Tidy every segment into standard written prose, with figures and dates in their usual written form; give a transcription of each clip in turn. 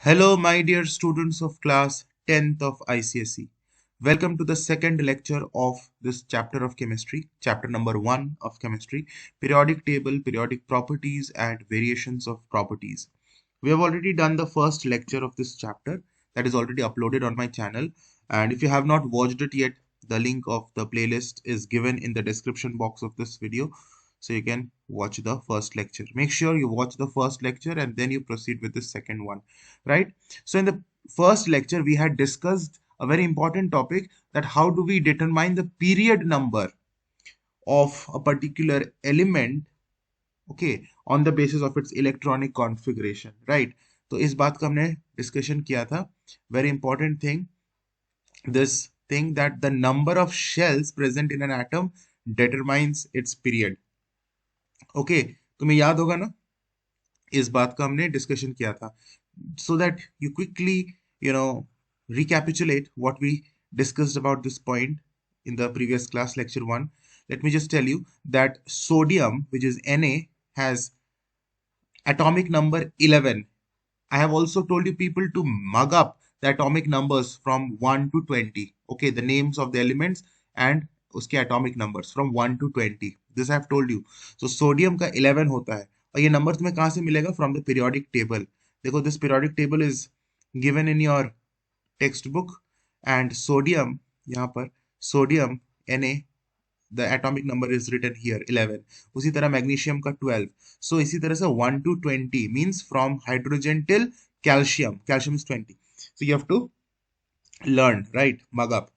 Hello, my dear students of class 10th of ICSE. Welcome to the second lecture of this chapter of chemistry, chapter number 1 of chemistry, periodic table, periodic properties, and variations of properties. We have already done the first lecture of this chapter that is already uploaded on my channel. And if you have not watched it yet, the link of the playlist is given in the description box of this video. So you can watch the first lecture. Make sure you watch the first lecture and then you proceed with the second one, right? So in the first lecture, we had discussed a very important topic, that how do we determine the period number of a particular element, okay, on the basis of its electronic configuration, right? तो इस बात का हमने discussion किया था. Very important thing, this thing that the number of shells present in an atom determines its period. Okay, तुम्हें याद होगा ना, इस बात का हमने डिस्कशन किया था. So that you quickly, you know, recapitulate what we discussed about this point in the previous class, lecture 1. Let me just tell you that sodium, which is Na, has atomic number 11. I have also told you people to mug up the atomic numbers from 1 to 20. Okay, the names of the elements and उसके atomic numbers from 1 to 20. This I have told you. So sodium का 11 होता है. और ये number तुम्हें कहाँ से मिलेगा? From the periodic table. देखो, this periodic table is given in your textbook, and sodium, यहाँ पर sodium Na, the atomic number is written here 11. उसी तरह magnesium का 12. So इसी तरह से 1 to 20 means from hydrogen till calcium. Calcium is 20. So you have to learn, right? Mug up.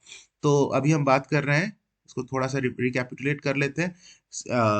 तो अभी हम बात कर रहे हैं, इसको थोड़ा सा recapitulate कर लेते हैं.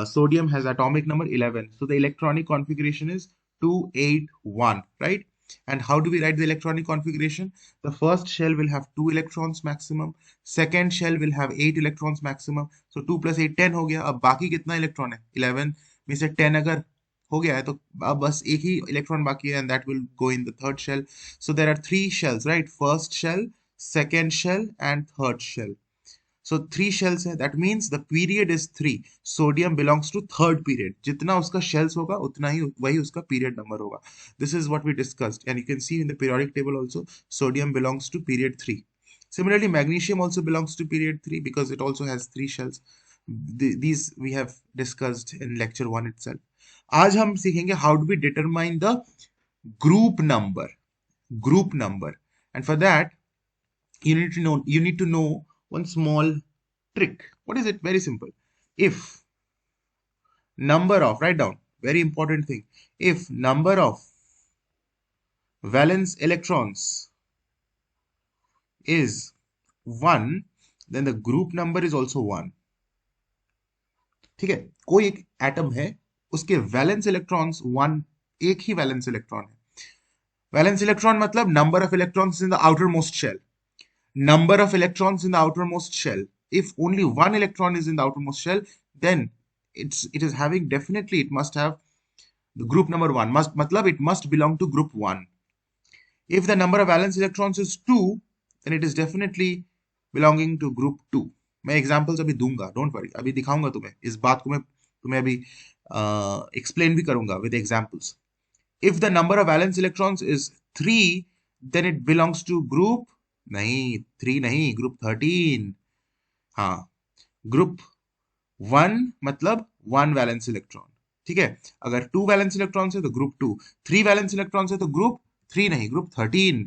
Sodium has atomic number 11. So the electronic configuration is 281, right? And how do we write the electronic configuration? The first shell will have 2 electrons maximum. Second shell will have 8 electrons maximum. So 2 plus 8 10 हो गया. अब बाकी कितना electron है? 11 में से 10 अगर हो गया है तो अब बस एक ही इलेक्ट्रॉन बाकी है, and that will go in the third shell. So there are 3 shells, right? First shell, second shell, and third shell. So 3 shells है, that means the period is 3. Sodium belongs to third period. जितना उसका shells होगा उतना ही वही उसका period number होगा. This is what we discussed, and you can see in the periodic table also sodium belongs to period 3. Similarly, magnesium also belongs to period 3 because it also has 3 shells. These we have discussed in lecture 1 itself. आज हम सीखेंगे how do we determine the group number. Group number, and for that you need to know one small trick. What is it? Very simple. If number of, write down, very important thing, if number of valence electrons is 1, then the group number is also 1. ठीक है, कोई एक atom है, उसके valence electrons 1, एक ही valence electron है. Valence electron मतलब number of electrons in the outermost shell. Number of electrons in the outermost shell. If only one electron is in the outermost shell, then it is having, definitely it must have the group number 1. Must matlab it must belong to group 1. If the number of valence electrons is 2, then it is definitely belonging to group 2. मैं examples अभी दूंगा, don't worry. अभी दिखाऊंगा तुम्हें, इस बात को मैं तुम्हें अभी explain भी करूंगा with examples. If the number of valence electrons is 3, then it belongs to group, नहीं 3 नहीं, group 13. हाँ, group 1 मतलब 1 वैलेंस इलेक्ट्रॉन. ठीक है, अगर 2 वैलेंस इलेक्ट्रॉन है तो ग्रुप 2, 3 वैलेंस इलेक्ट्रॉन है तो ग्रुप 3 नहीं, group 13,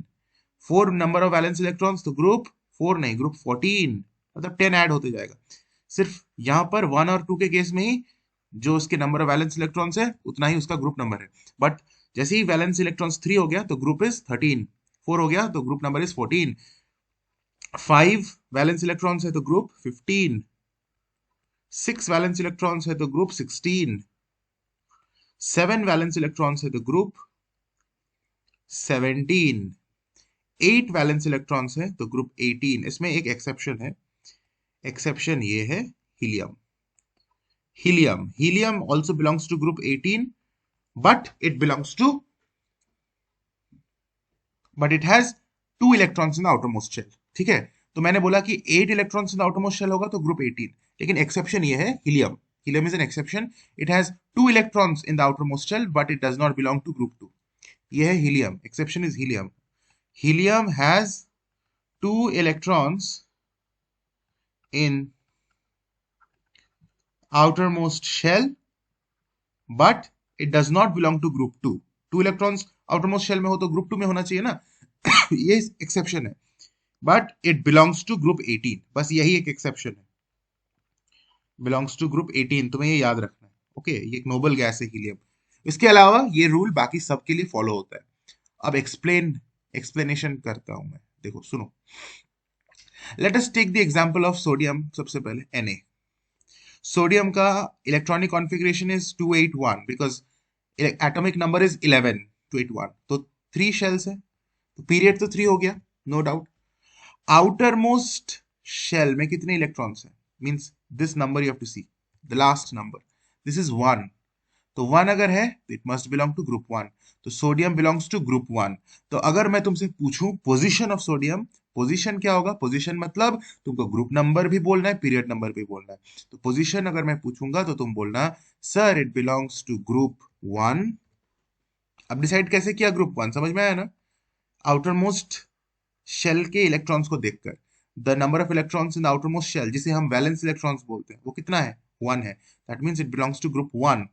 4 number of valence electrons तो ग्रुप 4 नहीं, ग्रुप 14, मतलब 10 ऐड होते जाएगा. सिर्फ यहां पर 1 और 2 के केस में ही जो उसके नंबर ऑफ वैलेंस इलेक्ट्रॉन्स है उतना ही उसका ग्रुप नंबर है. बट जैसे ही वैलेंस इलेक्ट्रॉन्स 3 हो गया तो ग्रुप इज 13, 4 हो गया तो group number is 14, 5 valence electrons है तो ग्रुप 15, 6 वैलेंस इलेक्ट्रॉन्स है तो ग्रुप 16, 7 वैलेंस इलेक्ट्रॉन्स है तो ग्रुप 17, 8 वैलेंस इलेक्ट्रॉन्स है तो ग्रुप 18. इसमें एक एक्सेप्शन है, एक्सेप्शन ये है helium. Helium also belongs to group 18, but it has 2 electrons in the outermost shell. ठीक है, तो मैंने बोला कि 8 electrons in the outermost shell होगा तो group 18. लेकिन एक्सेप्शन ये है helium. Helium is an exception. It has 2 electrons in the outermost shell, but it does not belong to group 2. ये है helium, exception is helium. Helium has 2 electrons in outermost shell, but it does not belong to group 2. 2 electrons outermost shell में हो तो group 2 में होना चाहिए ना. ये एक्सेप्शन है. But it belongs to group 18. बस यही एक एक्सेप्शन है. बिलोंग्स टू ग्रुप 18, तुम्हें ये याद रखना है. ओके, ये एक नोबल गैस है हीलियम. इसके अलावा ये रूल बाकी सबके लिए फॉलो होता है. अब एक्सप्लेनेशन करता हूं मैं. देखो सुनो. Let us take the example of sodium. सबसे पहले Na. सोडियम का electronic configuration is 281 because atomic number is 11. 281 तो 3 शेल्स है, तो पीरियड तो 3 हो गया, no doubt. Outer most shell में कितने इलेक्ट्रॉन्स हैं? Means this number you have to see, the last number. This is 1. तो 1 अगर है तो it must belong to group 1. तो सोडियम बिलोंग्स टू ग्रुप 1. तो अगर मैं तुमसे पूछूं पोजीशन ऑफ सोडियम, पोजीशन क्या होगा? पोजीशन मतलब तुमको ग्रुप नंबर भी बोलना है, पीरियड नंबर भी बोलना है. तो पोजीशन अगर मैं पूछूंगा तो तुम बोलना sir it belongs to group 1. अब डिसाइड कैसे किया ग्रुप 1? समझ में आया ना? आउटर मोस्ट शेल के इलेक्ट्रॉन्स को देखकर, the number of electrons in the outer most shell, जिसे हम वैलेंस इलेक्ट्रॉन्स बोलते हैं, वो कितना है? 1 है. That means it belongs to group 1.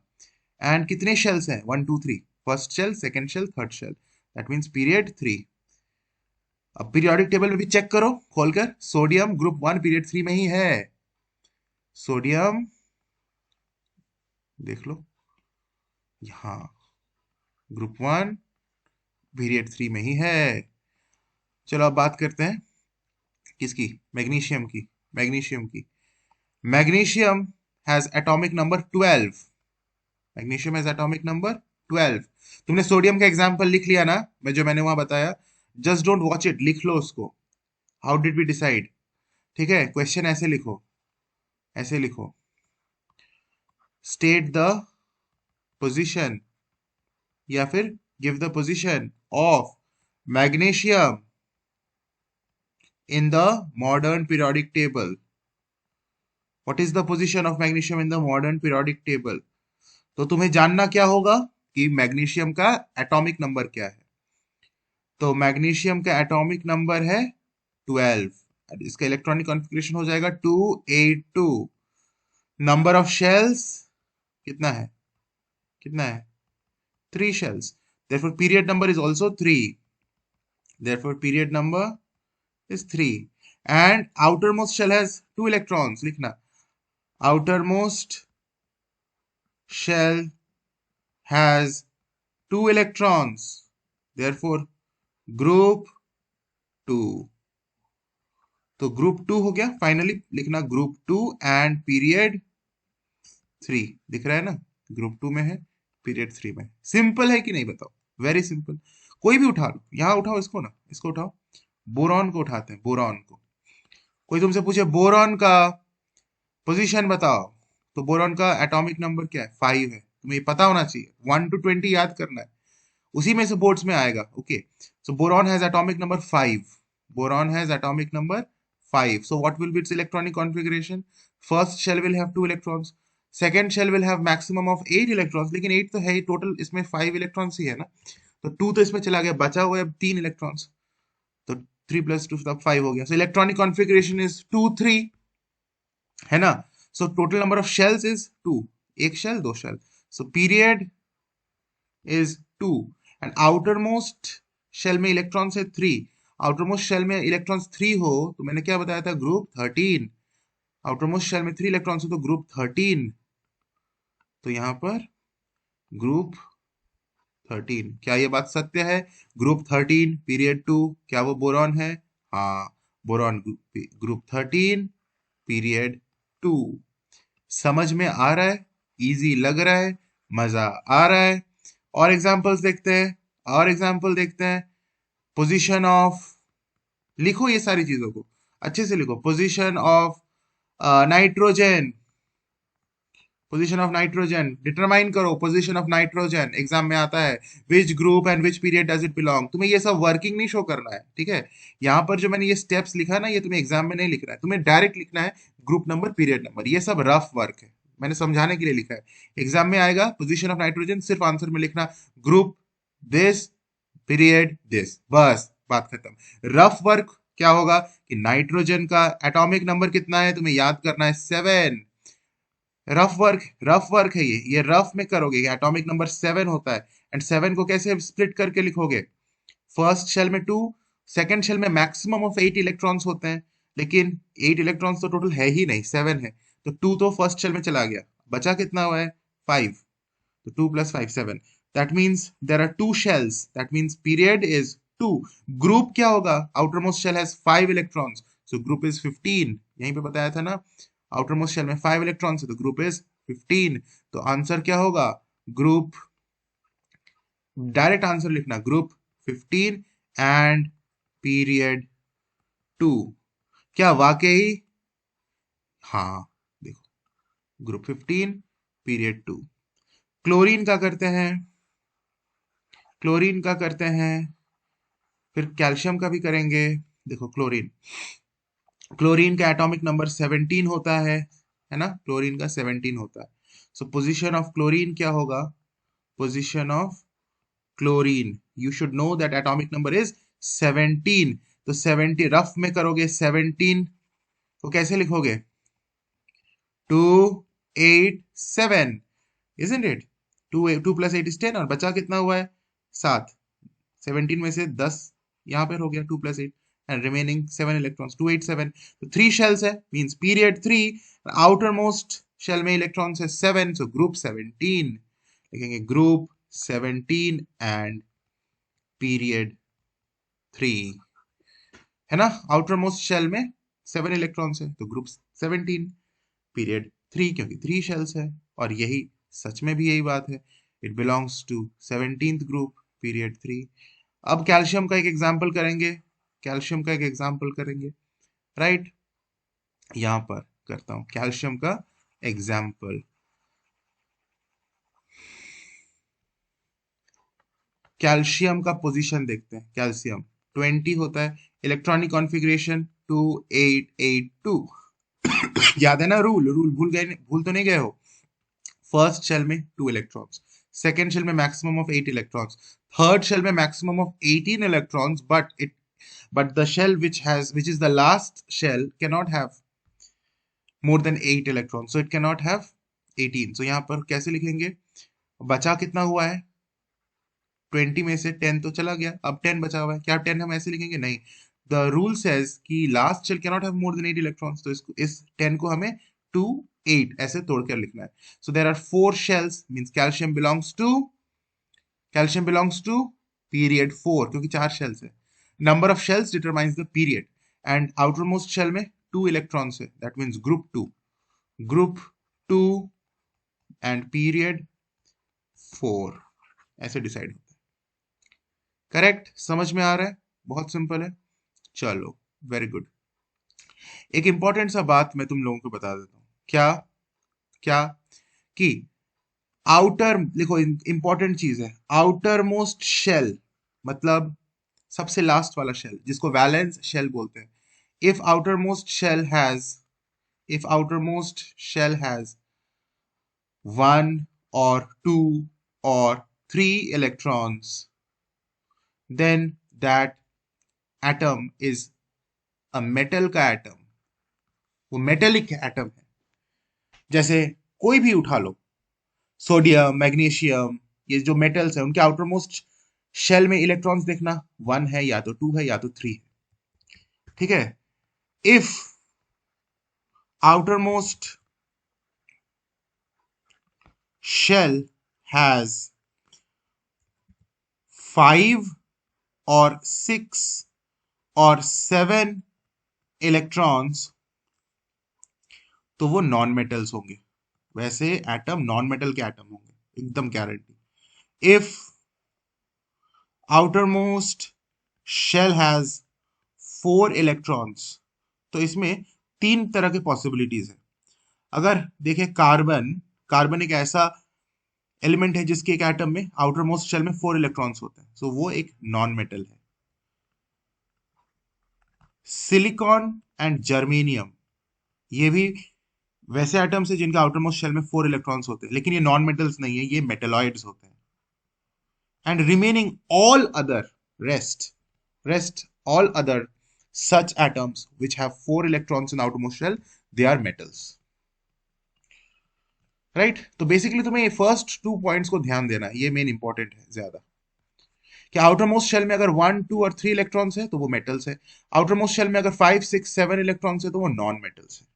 And कितने शेल्स हैं? 1 2 3. First shell, second shell, third shell. That means period 3. अब पीरियोडिक टेबल में भी चेक करो खोलकर. सोडियम ग्रुप 1 पीरियड 3 में ही है. सोडियम देख लो यहां, ग्रुप 1 पीरियड 3 में ही है. चलो अब बात करते हैं किसकी? मैग्नीशियम की. मैग्नीशियम की. Magnesium has atomic number 12. Magnesium has atomic number 12. तुमने सोडियम का एग्जांपल लिख लिया ना, मैंने वहां बताया. जस्ट डोंट वॉच इट, लिख लो उसको. How did we decide? ठीक है, क्वेश्चन ऐसे लिखो, ऐसे लिखो. स्टेट द पोजीशन या फिर give the position of magnesium in the modern periodic table. What is the position of magnesium in the modern periodic table? तो तुम्हें जानना क्या होगा कि मैग्नीशियम का एटॉमिक नंबर क्या है. तो मैग्नीशियम का एटॉमिक नंबर है 12. इसका इलेक्ट्रॉनिक कॉन्फ़िगरेशन हो जाएगा 282. नंबर ऑफ शेल्स कितना है? कितना है? 3 shells. therefore period number is also 3. therefore period number is 3. and outermost shell has 2 electrons. लिखना, outermost shell has 2 electrons. therefore group 2. तो ग्रुप 2 हो गया. फाइनली लिखना ग्रुप 2 एंड पीरियड 3. दिख रहा है ना? ग्रुप 2 में है, पीरियड 3 में. सिंपल है कि नहीं बताओ? Very simple. कोई भी उठा लो, यहां उठाओ इसको ना, इसको उठाओ. बोरॉन को उठाते हैं, बोरॉन को. कोई तुमसे पूछे बोरॉन का पोजीशन बताओ, तो बोरॉन का एटॉमिक नंबर क्या है? 5 है. तुम्हें पता होना चाहिए. 1 to 20 याद करना है, उसी में से बोर्ड्स में आएगा. Okay, so boron has atomic number 5. Boron has atomic number 5. So what will be its electronic configuration? First shell will have 2 electrons. Second shell will have maximum of 8 electrons. लेकिन 8 तो है ही, टोटल इसमें 5 electrons ही है ना. तो 2 तो इसमें चला गया, बचा हुआ है अब 3 electrons. तो 3 plus 2 तब 5 हो गया. So electronic configuration is 2 3, है ना. So total number of shells is 2. एक shell, 2 shell. So period is 2. And outermost shell में electrons है 3. आउटरमोस्ट शेल में इलेक्ट्रॉन्स 3 हो तो मैंने क्या बताया था? ग्रुप 13. आउटरमोस्ट शेल में 3 इलेक्ट्रॉन्स हो तो ग्रुप 13. तो यहां पर ग्रुप 13. क्या ये बात सत्य है? ग्रुप 13 पीरियड 2, क्या वो बोरॉन है? हाँ, बोरॉन ग्रुप 13 पीरियड 2. समझ में आ रहा है? इजी लग रहा है? मजा आ रहा है? और एग्जांपल्स देखते हैं, और एग्जांपल देखते हैं. पोजीशन ऑफ, लिखो ये सारी चीजों को अच्छे से लिखो. Position of nitrogen, position of nitrogen determine करो. पोजीशन ऑफ नाइट्रोजन एग्जाम में आता है. विच group and which period does it belong. तुम्हें ये सब वर्किंग नहीं शो करना है, ठीक है. यहाँ पर जो मैंने ये स्टेप्स लिखा ना, ये तुम्हें एग्जाम में नहीं लिखना है, तुम्हें डायरेक्ट लिखना है ग्रुप नंबर, पीरियड नंबर. ये सब रफ वर्क है, मैंने समझाने के लिए लिखा है. एग्जाम में आएगा पोजीशन ऑफ नाइट्रोजन, सिर्फ आंसर में लिखना ग्रुप दिस पीरियड दिस, बस बात खत्म। रफ वर्क क्या होगा कि नाइट्रोजन का एटॉमिक नंबर कितना है तुम्हें याद करना है 7। रफ वर्क है ये रफ में करोगे, एटॉमिक नंबर 7 होता है। एंड 7 को कैसे स्प्लिट करके लिखोगे? फर्स्ट शेल में 2, सेकंड शेल में मैक्सिमम ऑफ 8 इलेक्ट्रॉन्स होते हैं, लेकिन 8 इलेक्ट्रॉन्स तो टोटल है ही नहीं, 7 है। तो 2 तो फर्स्ट शेल में चला गया, बचा कितना हुआ है 5। तो 2 + 5 7। That means there are 2 shells, that means period is 2। Group क्या होगा? Outer most shell has 5 electrons, so group is 15। यहीं पे बताया था ना, आउटर मोस्ट शेल में 5 इलेक्ट्रॉन्स है तो ग्रुप इज 15। तो आंसर क्या होगा? ग्रुप, डायरेक्ट आंसर लिखना, ग्रुप 15 एंड पीरियड 2। क्या वाकई? हाँ, देखो, ग्रुप 15 पीरियड 2। क्लोरीन का करते हैं, क्लोरीन का करते हैं, फिर कैल्शियम का भी करेंगे। देखो क्लोरीन, क्लोरीन का एटॉमिक नंबर 17 होता है ना, क्लोरीन का 17 होता है। सो पोजीशन ऑफ क्लोरीन क्या होगा? Position of chlorine, you should know that atomic number is 17। तो 70 रफ में करोगे, 17 को कैसे लिखोगे? 287, isn't it? 2 + 8 is 10, और बचा कितना हुआ है 7। 17 में से 10 यहाँ पर हो गया, 2 + 8 एंड रिमेनिंग 7 इलेक्ट्रॉन्स, 287। तो 3 शेल्स है, means period 3। Outer most shell में इलेक्ट्रॉन्स है 7, सो ग्रुप 17 लिखेंगे, ग्रुप 17 एंड पीरियड 3, है ना। आउटर मोस्ट शेल में 7 इलेक्ट्रॉन्स है तो ग्रुप 17 पीरियड 3, क्योंकि 3 शेल्स है। और यही सच में भी यही बात है, it belongs to 17th group period 3। अब कैल्शियम का एक एग्जाम्पल करेंगे, कैल्शियम का एक एग्जाम्पल करेंगे, राइट। यहां पर करता हूं कैल्शियम का एग्जाम्पल। कैल्शियम का पोजीशन देखते हैं। कैल्शियम 20 होता है, इलेक्ट्रॉनिक कॉन्फ़िगरेशन 2882। याद है ना रूल? रूल भूल गए? भूल तो नहीं गए हो? फर्स्ट शेल में 2 इलेक्ट्रॉन्स, सेकेंड शेल में maximum of 8 electrons, third shell में maximum of 18 electrons, but the shell which is the last shell cannot have more than 8 electrons, so it cannot have 18। so यहाँ पर कैसे लिखेंगे? बचा कितना हुआ है? 20 में से 10 तो चला गया, अब 10 बचा हुआ है। क्या 10 हम ऐसे लिखेंगे? नहीं, द रूल सेज कि last shell cannot have more than 8 electrons, तो इस 10 को हमें 2 8 ऐसे तोड़कर लिखना है। So there are 4 shells, means calcium belongs to period 4, क्योंकि 4 शेल्स है। Number of shells determines the period, and outer most shell में 2 इलेक्ट्रॉन्स है, that means group 2, group 2 and period 4, ऐसे डिसाइड होता है। करेक्ट? समझ में आ रहा है? बहुत सिंपल है। चलो, वेरी गुड। एक इंपॉर्टेंट सा बात मैं तुम लोगों को बता देता हूँ। क्या? क्या कि आउटर, देखो इंपॉर्टेंट चीज है, आउटर मोस्ट शेल मतलब सबसे लास्ट वाला शेल, जिसको वैलेंस शेल बोलते हैं। If outer most shell has, if outer most shell has 1 or 2 or 3 electrons, then that atom is a metal का एटम, वो मेटेलिक एटम है। जैसे कोई भी उठा लो, सोडियम, मैग्नीशियम, ये जो मेटल्स है उनके आउटर मोस्ट शेल में इलेक्ट्रॉन्स देखना, 1 है या तो 2 है या तो 3 है, ठीक है। If outer most shell has 5 or 6 or 7 electrons, तो वो नॉन मेटल्स होंगे। वैसे एटम नॉन मेटल के एटम होंगे, एकदम guarantee. If outer most shell has 4 electrons, तो इसमें 3 तरह के पॉसिबिलिटीज है। अगर देखें कार्बन, कार्बन एक ऐसा एलिमेंट है जिसके एक एटम में आउटर मोस्ट शेल में 4 इलेक्ट्रॉन्स होते हैं, सो वो एक नॉन मेटल है। सिलिकॉन एंड जर्मेनियम, ये भी वैसे एटम्स है जिनके आउटर मोस्ट शेल में 4 इलेक्ट्रॉन्स होते हैं, लेकिन ये नॉन मेटल्स नहीं है, ये मेटेलॉइड्स होते हैं। And remaining all other rest. Rest, all other such atoms which have 4 electrons in outermost shell, they are metals. Right तो बेसिकली तुम्हें फर्स्ट 2 पॉइंट्स को ध्यान देना है, ये मेन इंपॉर्टेंट है ज्यादा कि आउटर मोस्ट शेल में अगर 1, 2 और 3 इलेक्ट्रॉन्स है तो वो मेटल्स है, आउटर मोस्ट शेल में अगर 5, 6, 7 इलेक्ट्रॉन्स है तो वो नॉन मेटल्स है.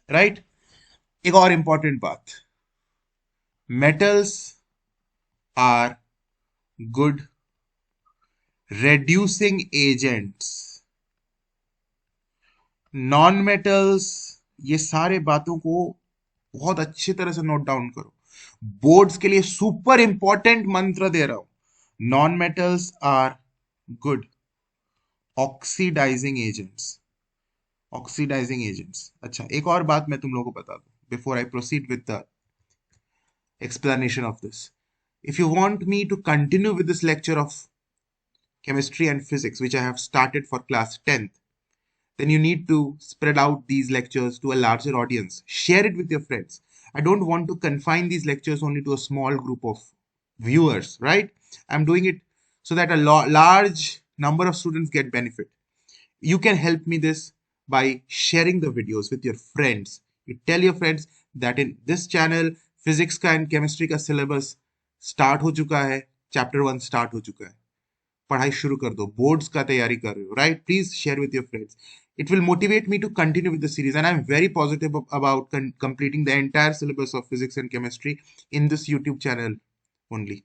राइट एक और इंपॉर्टेंट बात, metals are good reducing agents. Non metals, ये सारे बातों को बहुत अच्छी तरह से नोट डाउन करो, बोर्ड्स के लिए सुपर इंपॉर्टेंट मंत्र दे रहा हूं. Non metals are good oxidising agents. Oxidising agents. अच्छा एक और बात मैं तुम लोगों को बता दूं before I proceed with the explanation of this. If you want me to continue with this lecture of chemistry and physics, which I have started for class 10th, then you need to spread out these lectures to a larger audience. Share it with your friends. I don't want to confine these lectures only to a small group of viewers, right? I'm doing it so that a large number of students get benefit. You can help me this by sharing the videos with your friends. You tell your friends that in this channel physics का and chemistry का syllabus start हो चुका है, chapter 1 start हो चुका है, पढ़ाई शुरू कर दो, बोर्ड्स का तैयारी कर रहे हो, right? Please share with your friends. It will motivate me to continue with the series, and I'm very positive about completing the entire syllabus of physics and chemistry in this YouTube channel only.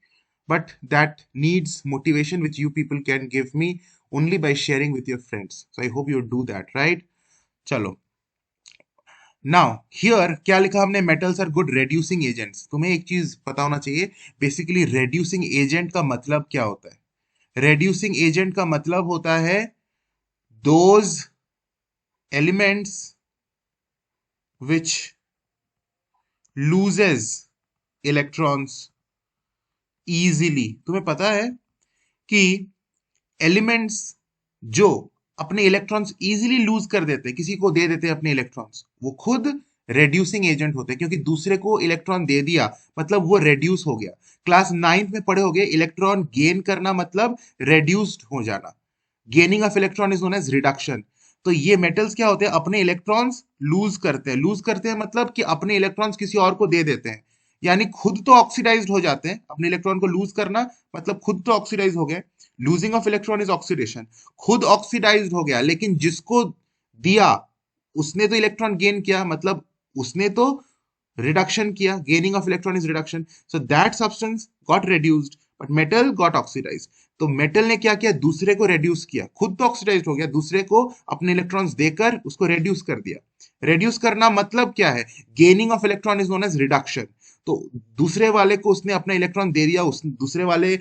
But that needs motivation, which you people can give me only by sharing with your friends. So I hope you do that, right? चलो. Now here क्या लिखा हमने, metals are good reducing agents. तुम्हें एक चीज पता होना चाहिए, बेसिकली रेड्यूसिंग एजेंट का मतलब क्या होता है. रेड्यूसिंग एजेंट का मतलब होता है those elements which loses electrons easily. तुम्हें पता है कि एलिमेंट्स जो अपने इलेक्ट्रॉन्स इजीली लूज कर देते हैं, किसी को दे देते हैं अपने इलेक्ट्रॉन्स, वो खुद रेड्यूसिंग एजेंट होते हैं, क्योंकि दूसरे को इलेक्ट्रॉन दे दिया मतलब वो रेड्यूस हो गया. क्लास 9th में पढ़े होगे, इलेक्ट्रॉन गेन करना मतलब रेड्यूस्ड हो जाना. Gaining of electron is known as reduction. तो ये मेटल्स क्या होते हैं, अपने इलेक्ट्रॉन्स लूज करते हैं. लूज करते हैं मतलब कि अपने इलेक्ट्रॉन्स किसी और को दे देते हैं, यानी खुद तो ऑक्सीडाइज्ड हो जाते हैं. अपने इलेक्ट्रॉन को लूज करना मतलब खुद तो ऑक्सीडाइज हो गए. Losing of electron is oxidation. खुद ऑक्सीडाइज्ड हो गया, लेकिन जिसको दिया उसने तो इलेक्ट्रॉन गेन किया, मतलब उसने तो रिडक्शन किया. Gaining of electron is reduction. So that substance got reduced but metal got oxidised. तो मेटल ने क्या किया, दूसरे को रेड्यूस किया. खुद तो ऑक्सीडाइज्ड हो गया, दूसरे को अपने इलेक्ट्रॉन्स देकर उसको रेड्यूस कर दिया. रेड्यूस करना मतलब क्या है, gaining of electron is known as reduction. तो दूसरे वाले को उसने अपना इलेक्ट्रॉन दे दिया, उस दूसरे वाले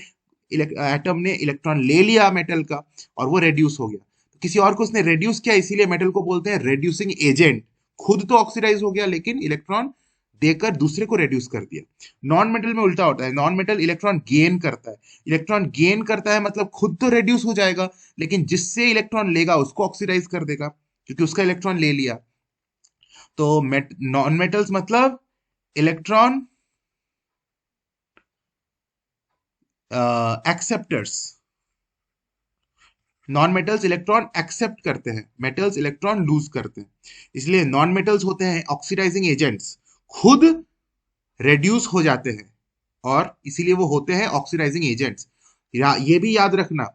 एटम ने इलेक्ट्रॉन ले लिया मेटल का और वो रेड्यूस हो गया. तो किसी और को उसने रेड्यूस किया, इसीलिए मेटल को बोलते हैं रेड्यूसिंग एजेंट. खुद तो ऑक्सीडाइज हो गया लेकिन इलेक्ट्रॉन देकर दूसरे को रेड्यूस कर दिया. नॉन मेटल में उल्टा होता है. नॉन मेटल इलेक्ट्रॉन गेन करता है. इलेक्ट्रॉन गेन करता है मतलब खुद तो रेड्यूस हो जाएगा, लेकिन जिससे इलेक्ट्रॉन लेगा उसको ऑक्सीडाइज कर देगा, क्योंकि उसका इलेक्ट्रॉन ले लिया. तो नॉन मेटल्स मतलब electron acceptors. Non metals electron accept करते हैं, मेटल्स इलेक्ट्रॉन लूज करते हैं. इसलिए नॉन मेटल्स होते हैं ऑक्सीडाइजिंग एजेंट्स, खुद रेड्यूस हो जाते हैं और इसीलिए वो होते हैं ऑक्सीडाइजिंग एजेंट्स. ये भी याद रखना,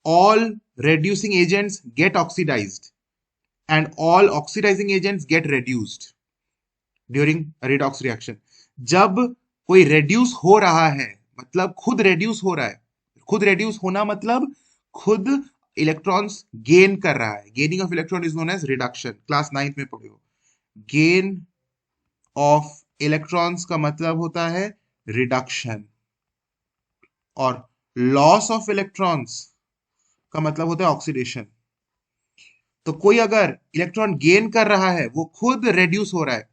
all reducing agents get oxidised and all oxidising agents get reduced during redox reaction. जब कोई रेड्यूस हो रहा है मतलब खुद रेड्यूस हो रहा है. खुद रेड्यूस होना मतलब खुद इलेक्ट्रॉन्स गेन कर रहा है. Gaining of electron is known as reduction. Class 9th में पढ़े हो. गेन ऑफ इलेक्ट्रॉन्स का मतलब होता है रिडक्शन और लॉस ऑफ इलेक्ट्रॉन्स का मतलब होता है ऑक्सीडेशन. तो कोई अगर इलेक्ट्रॉन गेन कर रहा है वो खुद रेड्यूस हो रहा है,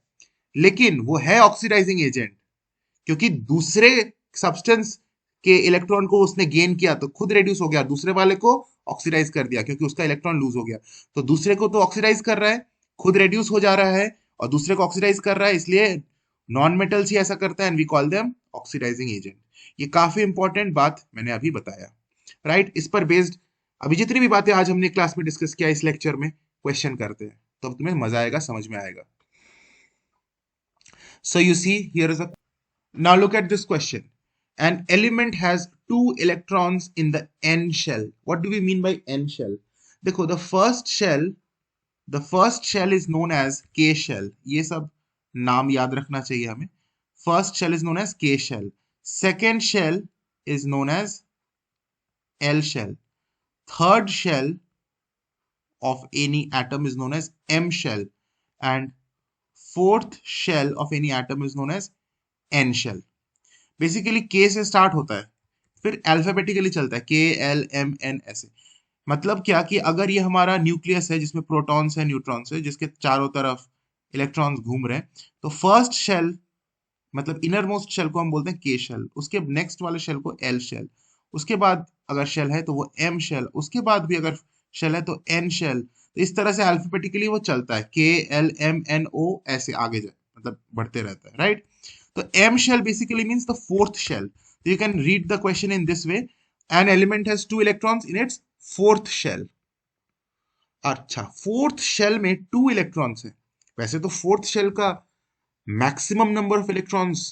लेकिन वो है ऑक्सीडाइजिंग एजेंट, क्योंकि दूसरे सब्सटेंस के इलेक्ट्रॉन को उसने गेन किया तो खुद रेड्यूस हो गया, दूसरे वाले को ऑक्सीडाइज कर दिया क्योंकि उसका इलेक्ट्रॉन लूज हो गया. तो दूसरे को तो ऑक्सीडाइज कर रहा है, खुद रेड्यूस हो जा रहा है और दूसरे को ऑक्सीडाइज कर रहा है, इसलिए नॉन मेटल्स ही ऐसा करता है and we call them oxidising agent. ये काफी इंपॉर्टेंट बात मैंने अभी बताया. राइट। इस पर बेस्ड अभी जितनी भी बातें आज हमने क्लास में डिस्कस किया इस लेक्चर में क्वेश्चन करते हैं, तो तुम्हें मजा आएगा, समझ में आएगा। So you see, here is a now look at this question. An element has two electrons in the n shell. What do we mean by n shell? देखो, the first shell is known as K shell. ये सब नाम याद रखना चाहिए हमें। First shell is known as K shell. Second shell is known as L shell. Third shell of any atom is known as M shell. And fourth shell of any atom is known as N shell. Basically के से start होता है, फिर alphabetically चलता है, के L M N ऐसे। मतलब क्या कि अगर ये हमारा न्यूक्लियस है जिसमें प्रोटॉन्स है न्यूट्रॉन्स है जिसके चारों तरफ इलेक्ट्रॉन्स घूम रहे हैं, तो फर्स्ट शेल मतलब इनर मोस्ट शेल को हम बोलते हैं के शेल, उसके नेक्स्ट वाले शेल को एल शेल, उसके बाद अगर शेल है तो वो एम शेल, उसके बाद भी अगर शेल है तो एन शेल। तो इस तरह से अल्फाबेटिकली वो चलता है, के एल एम एन ओ ऐसे आगे जाए, मतलब बढ़ते रहता है, राइट। तो M shell basically means the fourth shell. So you can read the question in this way. An element has two electrons in its fourth shell. अच्छा, फोर्थ शेल में 2 इलेक्ट्रॉन्स है। वैसे तो फोर्थ शेल का maximum number of electrons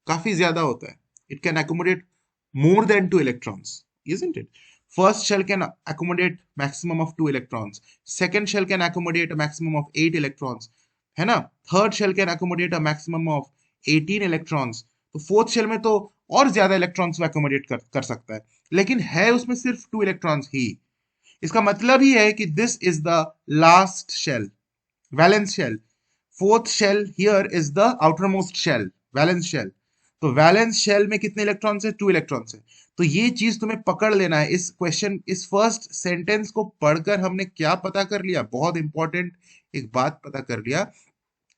काफी ज्यादा होता है। It can accommodate more than 2 electrons, isn't it? First shell can accommodate maximum of 2 electrons. Second shell can accommodate a maximum of 8 electrons. है ना? Third shell can accommodate a maximum of 18 electrons. तो fourth shell में तो और ज्यादा electrons को accommodate कर सकता है, लेकिन है उसमें सिर्फ 2 इलेक्ट्रॉन्स ही। इसका मतलब ही है कि this is the last shell, valence shell. Fourth shell here is the outer most shell, valence shell. तो वैलेंस शेल में कितने इलेक्ट्रॉन्स है? 2 इलेक्ट्रॉन्स है। तो ये चीज तुम्हें पकड़ लेना है। इस क्वेश्चन, इस फर्स्ट सेंटेंस को पढ़कर हमने क्या पता कर लिया? बहुत इंपॉर्टेंट एक बात पता कर लिया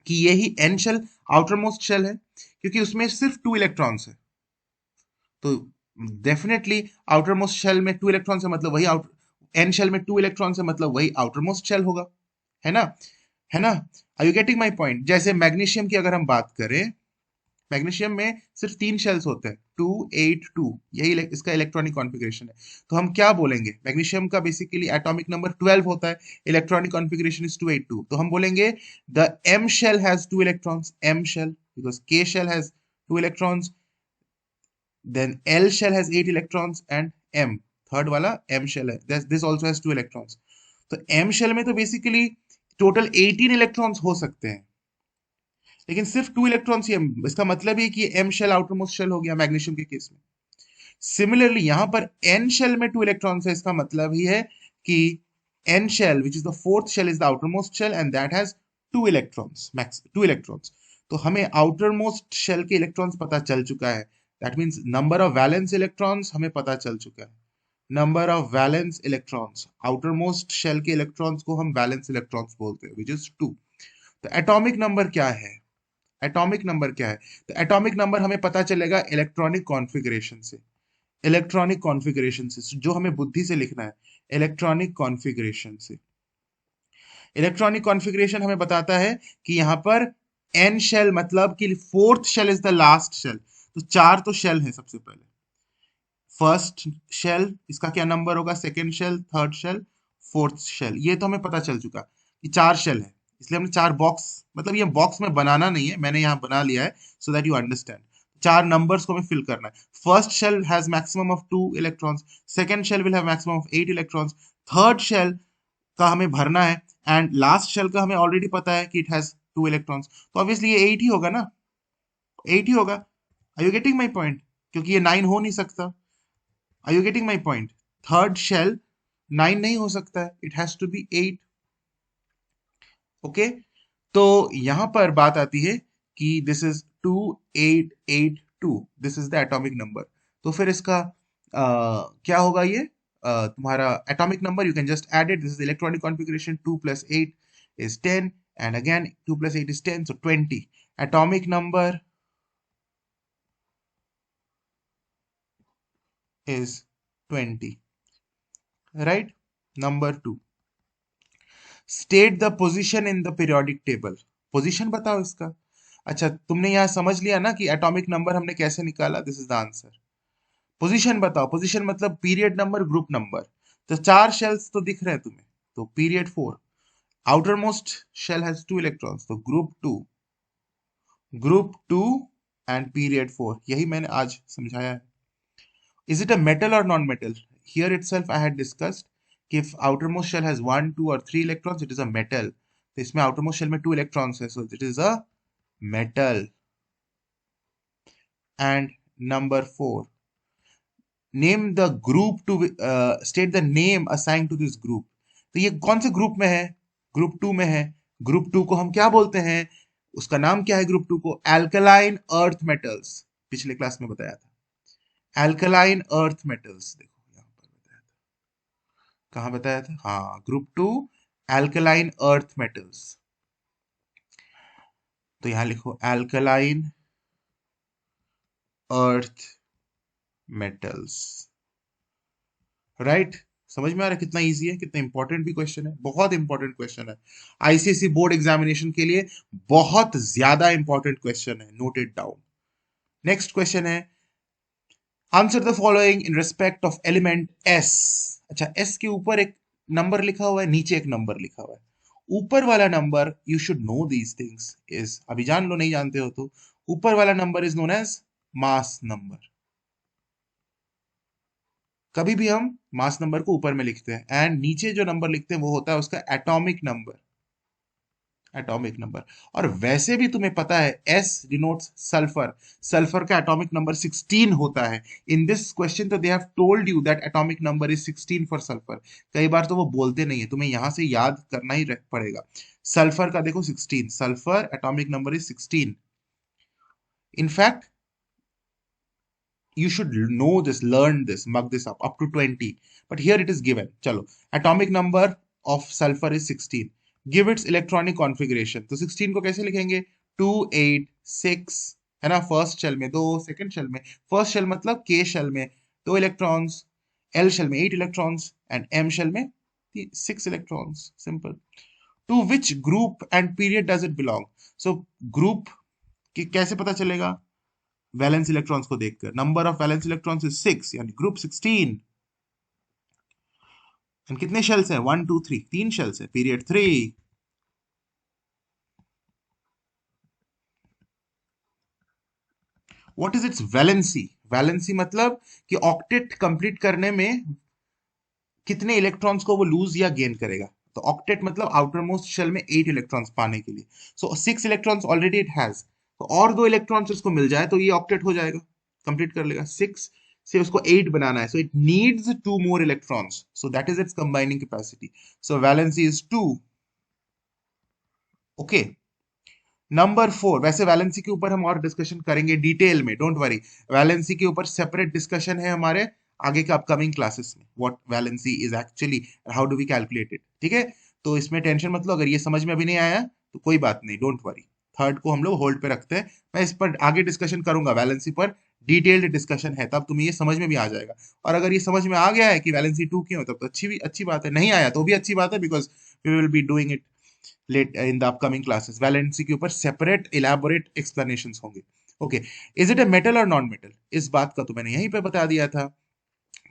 कि यही N shell outer most shell है, क्योंकि उसमें सिर्फ 2 इलेक्ट्रॉन्स है। तो डेफिनेटली आउटर मोस्ट शेल में 2 इलेक्ट्रॉन्स है, मतलब वही एन शेल में 2 इलेक्ट्रॉन्स है, मतलब वही आउटर मोस्ट शेल होगा, है ना? है ना? Are you getting my point? जैसे मैग्नीशियम की अगर हम बात करें, मैग्नीशियम में सिर्फ 3 शेल्स होते हैं, 2 8 2, यही इसका इलेक्ट्रॉनिक कॉन्फ़िगरेशन है। तो हम क्या बोलेंगे? मैग्नीशियम का बेसिकली एटॉमिक नंबर 12 होता है, इलेक्ट्रॉनिक कॉन्फ़िगरेशन इज 282। तो हम बोलेंगे the M shell has 2 electrons, M shell, because K shell has 2 electrons, then L shell has 8 electrons and M, third वाला M shell है, this also has 2 electrons। तो M shell में तो basically total 18 electrons हो सकते हैं, लेकिन सिर्फ 2 इलेक्ट्रॉन्स ही है। इसका मतलब है कि M shell outer most shell हो गया मैग्नीशियम के केस में। सिमिलरली यहां पर एन शेल में 2 इलेक्ट्रॉन्स है, इसका मतलब ही है कि N shell which is the fourth shell is the outer most shell and that has 2 electrons, max 2 electrons. तो हमें आउटर मोस्ट शेल के इलेक्ट्रॉन्स पता चल चुका है, that means number of valence electrons हमें पता चल चुका है। Number of valence electrons, outer most shell के इलेक्ट्रॉन्स को हम वैलेंस इलेक्ट्रॉन्स बोलते हैं, विच इज 2। तो एटॉमिक नंबर क्या है? एटॉमिक नंबर क्या है? तो एटॉमिक नंबर हमें पता चलेगा इलेक्ट्रॉनिक कॉन्फ़िगरेशन से, इलेक्ट्रॉनिक कॉन्फ़िगरेशन से, जो हमें बुद्धि से लिखना है, इलेक्ट्रॉनिक कॉन्फ़िगरेशन से। इलेक्ट्रॉनिक कॉन्फ़िगरेशन हमें बताता है कि यहाँ पर एन शेल मतलब कि fourth shell is the last shell. तो 4 तो शेल है सबसे पहले। फर्स्ट शेल, इसका क्या नंबर होगा? Second shell, third shell, fourth shell. ये तो हमें पता चल चुका कि 4 शेल है, इसलिए हमने 4 बॉक्स, मतलब ये बॉक्स में बनाना नहीं है, मैंने यहाँ बना लिया है so that you understand. 4 numbers को हमें फिल करना है। First shell has maximum of 2 electrons, second shell will have maximum of 8 electrons, third shell का हमें भरना है, एंड लास्ट शेल का हमें ऑलरेडी पता है कि इट हैज 2 इलेक्ट्रॉन्स। तो ऑब्वियसली ये 8 ही होगा ना, 8 ही होगा। Are you getting my point? क्योंकि ये 9 हो नहीं सकता। Are you getting my point? Third shell 9 नहीं हो सकता है, it has to be 8। Okay, तो यहां पर बात आती है कि this is 2882, this is the atomic number. तो फिर इसका क्या होगा? ये तुम्हारा atomic number, you can just add it, this is electronic configuration, 2 + 8 is 10 and again 2 + 8 is 10, so 20। atomic number is 20, right? Number 2, state the position in the periodic table। Position बताओ इसका। अच्छा, तुमने यहां समझ लिया ना कि एटॉमिक नंबर हमने कैसे निकाला? This is the answer. Position बताओ, पोजीशन मतलब पीरियड नंबर, ग्रुप नंबर। तो 4 शेल्स तो दिख रहे हैं तुम्हें, तो period 4। Outer most shell has 2 electrons, तो ग्रुप 2 एंड पीरियड 4, यही मैंने आज समझाया है। Is it a metal or non-metal? Here itself I had discussed कि if outermost shell has 1, 2 or 3 electrons, it is a metal. तो इसमें outermost shell में 2 electrons है, so it is a metal. And number 4, name the group to state the name assigned to this group. तो ये कौन से group में है? ग्रुप 2 में है। ग्रुप 2 को हम क्या बोलते हैं? उसका नाम क्या है ग्रुप 2 को? Alkaline earth metals. पिछले क्लास में बताया था, एल्कलाइन अर्थ मेटल्स। देखो यहाँ पर बताया था, कहाँ बताया था? हाँ, ग्रुप 2 एल्कलाइन अर्थ मेटल्स। तो यहां लिखो एल्कलाइन अर्थ मेटल्स। राइट? समझ में आ रहा है कितना इजी है, कितना इंपॉर्टेंट भी क्वेश्चन है, बहुत इंपॉर्टेंट क्वेश्चन है। आईसीएसई बोर्ड एग्जामिनेशन के लिए बहुत ज्यादा इंपॉर्टेंट क्वेश्चन है, note it down. Next question है, answer the following in respect of elements. अच्छा, एस के ऊपर एक नंबर लिखा हुआ है, नीचे एक नंबर लिखा हुआ है। ऊपर वाला number, you should know these things, is, अभी जान लो, नहीं जानते हो तो, ऊपर वाला number is known as mass number. कभी भी हम मास नंबर को ऊपर में लिखते हैं, एंड नीचे जो नंबर लिखते हैं वो होता है उसका एटॉमिक नंबर। Atomic number. और वैसे भी तुम्हें पता है एस डिनोट्स सल्फर, सल्फर का एटॉमिक नंबर 16 होता है। इन दिस क्वेश्चन तो they have told you that atomic number is 16 for sulphur. कई बार तो वो बोलते नहीं है, तुम्हें यहां से याद करना ही पड़ेगा। सल्फर का देखो 16, sulphur atomic number is 16। In fact you should know this, learn this, mug this up to 20, but here it is given. Chalo, atomic number of sulfur is 16. Give its electronic configuration. तो 16 को कैसे लिखेंगे? 2 8 6 है ना, first shell में 2, second shell में, first shell मतलब के शेल में 2 इलेक्ट्रॉन्स, एल शेल में 8 इलेक्ट्रॉन्स एंड एम शेल में 6 electrons. Simple. To which group and period does it belong? So group की कैसे पता चलेगा? वैलेंस इलेक्ट्रॉन्स को देखकर, number of valence electrons is 6, यानी ग्रुप 16। एंड कितने शेल्स हैं? 1 2 3, 3 शेल्स है, period 3। What is it's valency? Valency मतलब कि ऑक्टेट कंप्लीट करने में कितने इलेक्ट्रॉन्स को वो लूज या गेन करेगा। तो ऑक्टेट मतलब आउटर मोस्ट शेल में 8 इलेक्ट्रॉन्स पाने के लिए, सो 6 इलेक्ट्रॉन्स ऑलरेडी इट हैज, तो और 2 इलेक्ट्रॉन्स उसको मिल जाए तो ये ऑक्टेट हो जाएगा, कंप्लीट कर लेगा। 6 से उसको 8 बनाना है, so it needs 2 more electrons, so that is it's combining capacity. So valency is 2। Okay, number 4। वैसे वैलेंसी के ऊपर हम और डिस्कशन करेंगे डिटेल में, डोंट वरी। वैलेंसी के ऊपर सेपरेट डिस्कशन है हमारे आगे के अपकमिंग क्लासेस में, what valency is actually, how do we calculate it. ठीक है, तो इसमें टेंशन मत लो, अगर ये समझ में अभी नहीं आया तो कोई बात नहीं, डोंट वरी। थर्ड को हम लोग होल्ड पे रखते हैं, मैं इस पर आगे डिस्कशन करूंगा, वैलेंसी पर डिटेल्ड डिस्कशन है, तब तुम्हें ये समझ में भी आ जाएगा। और अगर ये समझ में आ गया है कि वैलेंसी 2 क्यों, तब तो अच्छी बात है, नहीं आया तो भी अच्छी बात है, because we will be doing it late in the upcoming classes. Valency के ऊपर सेपरेट इलैबोरेट एक्सप्लेनेशंस होंगे। Okay, is it a metal और नॉन मेटल? इस बात का तो मैंने यहीं पे बता दिया था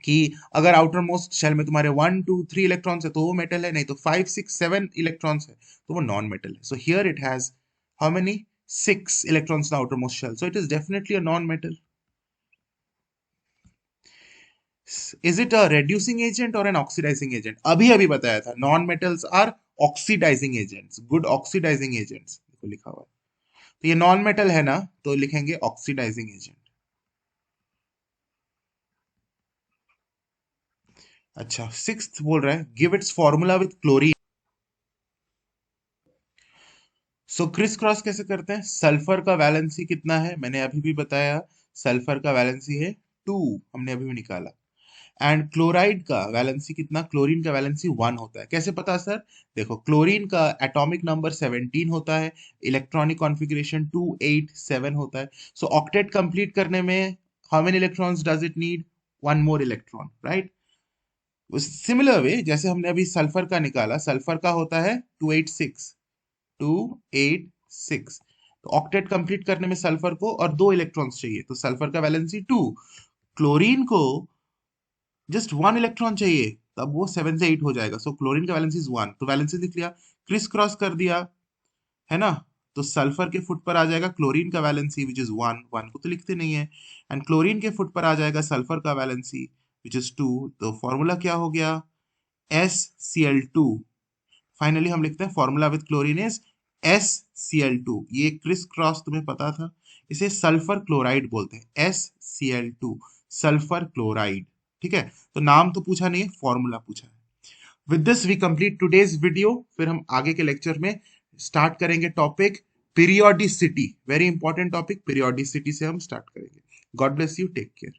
कि अगर आउटर मोस्ट शेल में तुम्हारे 1 2 3 इलेक्ट्रॉन्स है तो वो मेटल है, नहीं तो 5 6 7 इलेक्ट्रॉन्स है तो वो नॉन मेटल है। So here it has how many? 6 electrons in outer most shell, so it is definitely a non metal. Is it a reducing agent और एन ऑक्सीडाइजिंग एजेंट? अभी अभी बताया था, non metals are oxidising agents, good oxidising agents, देखो लिखा हुआ है। तो ये नॉन मेटल है ना, तो लिखेंगे ऑक्सीडाइजिंग एजेंट। अच्छा, सिक्स्थ बोल रहा है, give its formula with chlorine. So criss cross कैसे करते हैं? सल्फर का वैलेंसी कितना है, मैंने अभी भी बताया, सल्फर का वैलेंसी है 2, हमने अभी भी निकाला। एंड क्लोराइड का वैलेंसी कितना? क्लोरीन का वैलेंसी 1 होता है। कैसे पता सर? देखो, क्लोरीन का एटॉमिक नंबर 17 होता है, इलेक्ट्रॉनिक कॉन्फ़िगरेशन 2 8 7 होता है। सो ऑक्टेट कंप्लीट करने में how many electrons does it need? 1 more electron, right? Similar way जैसे हमने अभी सल्फर का निकाला, सल्फर का होता है 286, 286। तो ऑक्टेट कंप्लीट करने में सल्फर को और 2 इलेक्ट्रॉन्स चाहिए, तो सल्फर का वैलेंसी 2, क्लोरीन को जस्ट 1 इलेक्ट्रॉन चाहिए, तब वो 7 से 8 हो जाएगा। सो क्लोरीन का वैलेंसी इज 1, तो वैलेंसी लिख लिया, क्रिस क्रॉस कर दिया, है ना। तो सल्फर के फुट पर आ जाएगा क्लोरीन का वैलेंसी विच इज 1, 1 को तो लिखते नहीं है, एंड क्लोरीन के फुट पर आ जाएगा सल्फर का वैलेंसी विच इज 2। तो फॉर्मूला क्या हो गया, SCl2। फाइनली हम लिखते हैं formula with chlorine is SCl2। ये क्रिस क्रॉस तुम्हें पता था, इसे सल्फर क्लोराइड बोलते हैं, SCl2 सल्फर क्लोराइड। ठीक है, तो नाम तो पूछा नहीं है, फॉर्मूला पूछा है। With this we complete today's video. फिर हम आगे के लेक्चर में स्टार्ट करेंगे topic periodicity, very important topic, periodicity से हम स्टार्ट करेंगे। God bless you, take care.